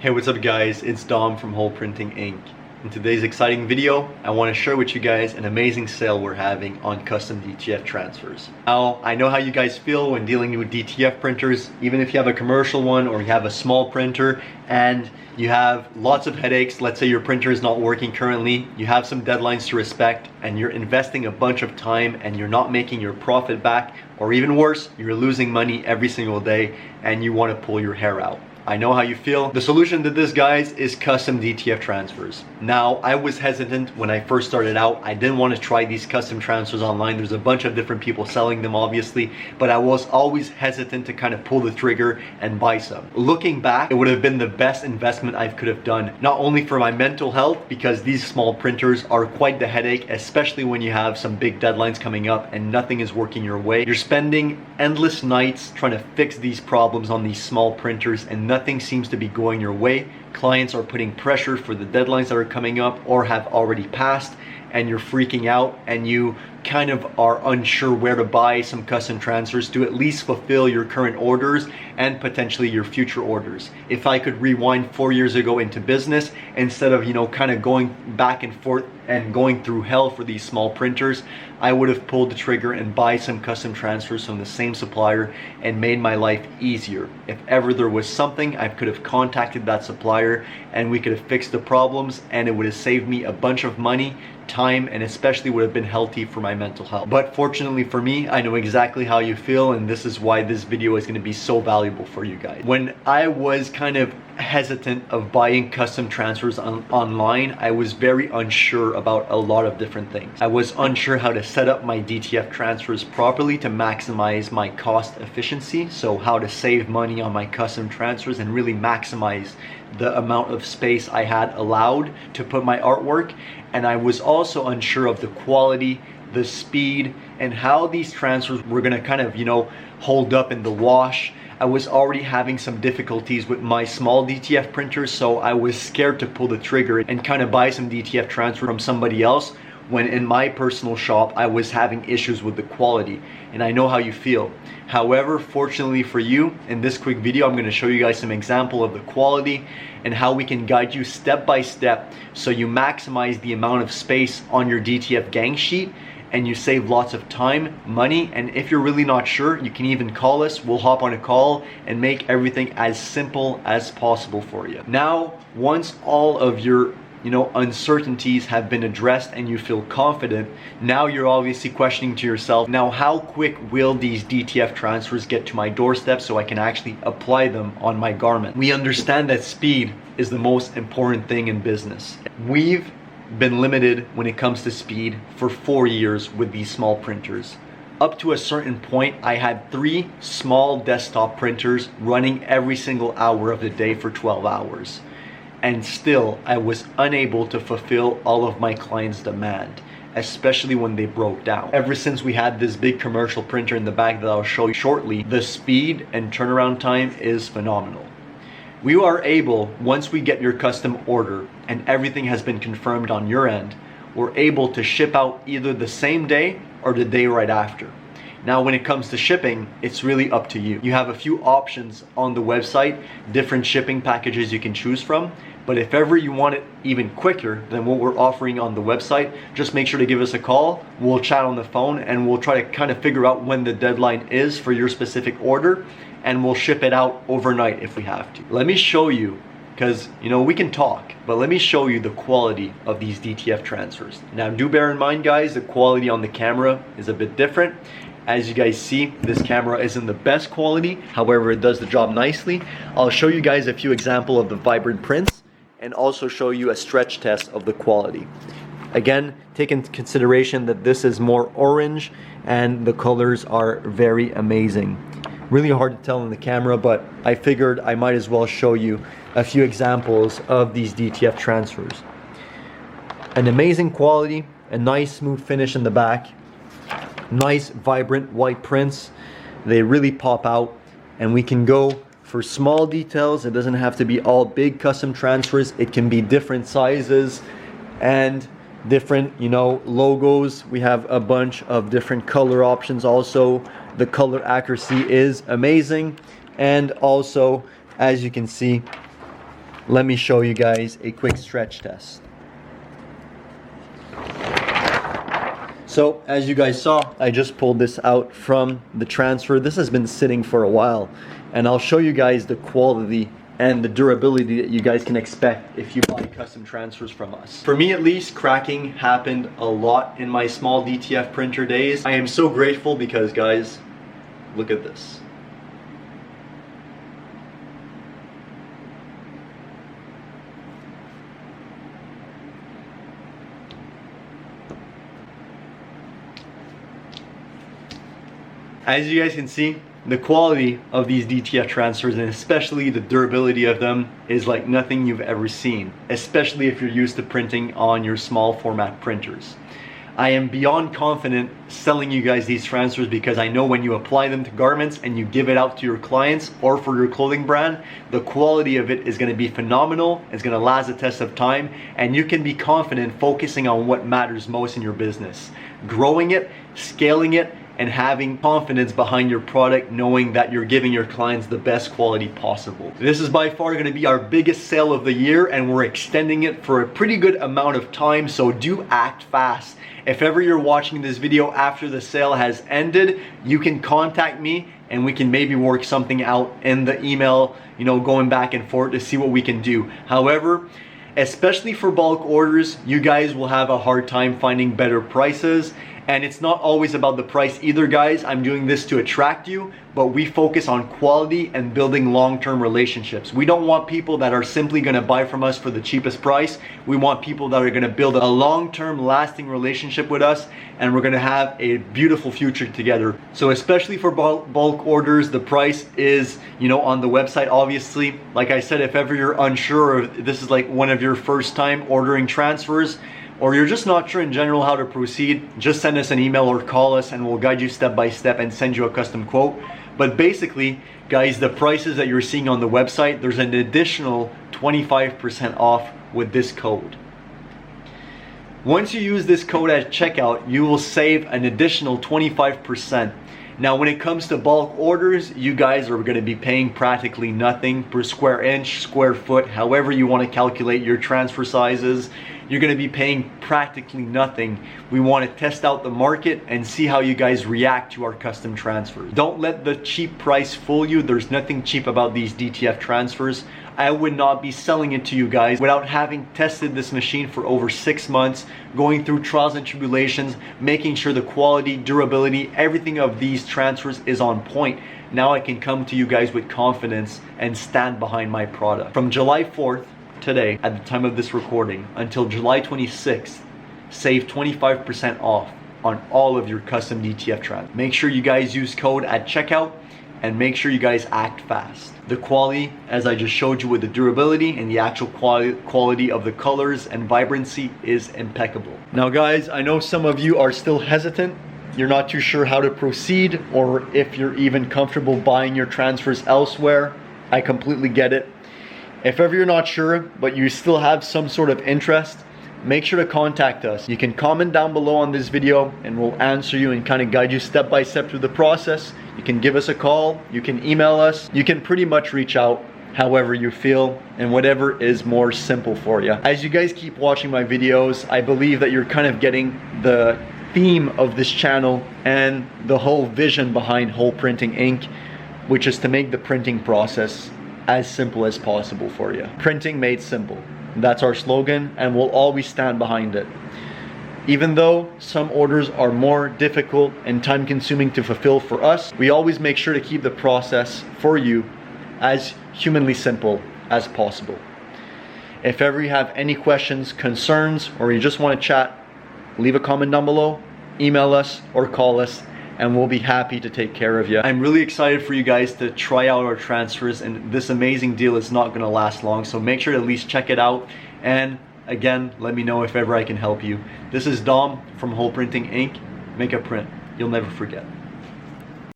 Hey, what's up guys? It's Dom from Hole Printing Inc. In today's exciting video, I want to share with you guys an amazing sale we're having on custom DTF transfers. Now, I know how you guys feel when dealing with DTF printers, even if you have a commercial one or you have a small printer and you have lots of headaches. Let's say your printer is not working currently, you have some deadlines to respect, and you're investing a bunch of time and you're not making your profit back, or even worse, you're losing money every single day and you want to pull your hair out. I know how you feel. The solution to this, guys, is custom DTF transfers. Now, I was hesitant when I first started out. I didn't want to try these custom transfers online. There's a bunch of different people selling them, obviously, but I was always hesitant to kind of pull the trigger and buy some. Looking back, it would have been the best investment I could have done, not only for my mental health, because these small printers are quite the headache, especially when you have some big deadlines coming up and nothing is working your way. You're spending endless nights trying to fix these problems on these small printers and nothing seems to be going your way. Clients are putting pressure for the deadlines that are coming up or have already passed, and you're freaking out and you kind of are unsure where to buy some custom transfers to at least fulfill your current orders and potentially your future orders. If I could rewind 4 years ago into business, instead of, kind of going back and forth and going through hell for these small printers, I would have pulled the trigger and buy some custom transfers from the same supplier and made my life easier. If ever there was something, I could have contacted that supplier and we could have fixed the problems, and it would have saved me a bunch of money, time, and especially would have been healthy for my mental health. But fortunately for me, I know exactly how you feel, and this is why this video is going to be so valuable for you guys. When I was kind of hesitant of buying custom transfers online, I was very unsure about a lot of different things. I was unsure how to set up my DTF transfers properly to maximize my cost efficiency, so how to save money on my custom transfers and really maximize the amount of space I had allowed to put my artwork. And I was also unsure of the quality, the speed, and how these transfers were going to kind of, hold up in the wash. I was already having some difficulties with my small DTF printers, so I was scared to pull the trigger and kind of buy some DTF transfer from somebody else, when in my personal shop I was having issues with the quality, and I know how you feel. However, fortunately for you, in this quick video I'm going to show you guys some example of the quality and how we can guide you step by step so you maximize the amount of space on your DTF gang sheet and you save lots of time, money. And if you're really not sure, you can even call us. We'll hop on a call and make everything as simple as possible for you. Now, once all of your uncertainties have been addressed and you feel confident, now you're obviously questioning to yourself, now how quick will these DTF transfers get to my doorstep so I can actually apply them on my garment? We understand that speed is the most important thing in business. We've been limited when it comes to speed for 4 years with these small printers. Up to a certain point, I had 3 small desktop printers running every single hour of the day for 12 hours. And still, I was unable to fulfill all of my clients' demand, especially when they broke down. Ever since we had this big commercial printer in the back that I'll show you shortly, the speed and turnaround time is phenomenal. We are able, once we get your custom order and everything has been confirmed on your end, we're able to ship out either the same day or the day right after. Now, when it comes to shipping, it's really up to you. You have a few options on the website, different shipping packages you can choose from. But if ever you want it even quicker than what we're offering on the website, just make sure to give us a call. We'll chat on the phone and we'll try to kind of figure out when the deadline is for your specific order, and we'll ship it out overnight if we have to. Let me show you, because we can talk, but let me show you the quality of these DTF transfers. Now, do bear in mind, guys, the quality on the camera is a bit different. As you guys see, this camera isn't the best quality, however it does the job nicely. I'll show you guys a few examples of the vibrant prints and also show you a stretch test of the quality. Again, take into consideration that this is more orange and the colors are very amazing. Really hard to tell on the camera, but I figured I might as well show you a few examples of these DTF transfers. An amazing quality, a nice smooth finish in the back, nice vibrant white prints. They really pop out, and we can go for small details. It doesn't have to be all big custom transfers. It can be different sizes and different logos. We have a bunch of different color options also. The color accuracy is amazing, and also, as you can see, let me show you guys a quick stretch test. So as you guys saw, I just pulled this out from the transfer. This has been sitting for a while, and I'll show you guys the quality and the durability that you guys can expect if you buy custom transfers from us. For me at least, cracking happened a lot in my small DTF printer days. I am so grateful because guys, look at this. As you guys can see, the quality of these DTF transfers, and especially the durability of them, is like nothing you've ever seen, especially if you're used to printing on your small format printers. I am beyond confident selling you guys these transfers because I know when you apply them to garments and you give it out to your clients or for your clothing brand, the quality of it is going to be phenomenal. It's going to last the test of time, and you can be confident focusing on what matters most in your business. Growing it, scaling it, and having confidence behind your product, knowing that you're giving your clients the best quality possible. This is by far gonna be our biggest sale of the year, and we're extending it for a pretty good amount of time, so do act fast. If ever you're watching this video after the sale has ended, you can contact me and we can maybe work something out in the email, you know, going back and forth to see what we can do. However, especially for bulk orders, you guys will have a hard time finding better prices. And it's not always about the price either, guys. I'm doing this to attract you, but we focus on quality and building long-term relationships. We don't want people that are simply gonna buy from us for the cheapest price. We want people that are gonna build a long-term lasting relationship with us, and we're gonna have a beautiful future together. So especially for bulk orders, the price is, you know, on the website, obviously. Like I said, if ever you're unsure, or this is like one of your first time ordering transfers, or you're just not sure in general how to proceed, just send us an email or call us and we'll guide you step by step and send you a custom quote. But basically, guys, the prices that you're seeing on the website, there's an additional 25% off with this code. Once you use this code at checkout, you will save an additional 25%. Now, when it comes to bulk orders, you guys are gonna be paying practically nothing per square inch, square foot, however you wanna calculate your transfer sizes. You're gonna be paying practically nothing. We wanna test out the market and see how you guys react to our custom transfers. Don't let the cheap price fool you. There's nothing cheap about these DTF transfers. I would not be selling it to you guys without having tested this machine for over 6 months, going through trials and tribulations, making sure the quality, durability, everything of these transfers is on point. Now I can come to you guys with confidence and stand behind my product. From July 4th, today, at the time of this recording, until July 26th, save 25% off on all of your custom DTF transfers. Make sure you guys use code at checkout, and make sure you guys act fast. The quality, as I just showed you with the durability and the actual quality of the colors and vibrancy, is impeccable. Now guys, I know some of you are still hesitant. You're not too sure how to proceed, or if you're even comfortable buying your transfers elsewhere. I completely get it. If ever you're not sure, but you still have some sort of interest, make sure to contact us. You can comment down below on this video and we'll answer you and kind of guide you step by step through the process. You can give us a call, you can email us, you can pretty much reach out however you feel and whatever is more simple for you. As you guys keep watching my videos, I believe that you're kind of getting the theme of this channel and the whole vision behind Hole Printing Inc., which is to make the printing process as simple as possible for you. Printing made simple. That's our slogan, and we'll always stand behind it. Even though some orders are more difficult and time consuming to fulfill for us, we always make sure to keep the process for you as humanly simple as possible. If ever you have any questions, concerns, or you just want to chat, leave a comment down below, email us or call us, and we'll be happy to take care of you. I'm really excited for you guys to try out our transfers, and this amazing deal is not gonna last long, so make sure to at least check it out. And again, let me know if ever I can help you. This is Dom from Hole Printing Inc. Make a print. You'll never forget.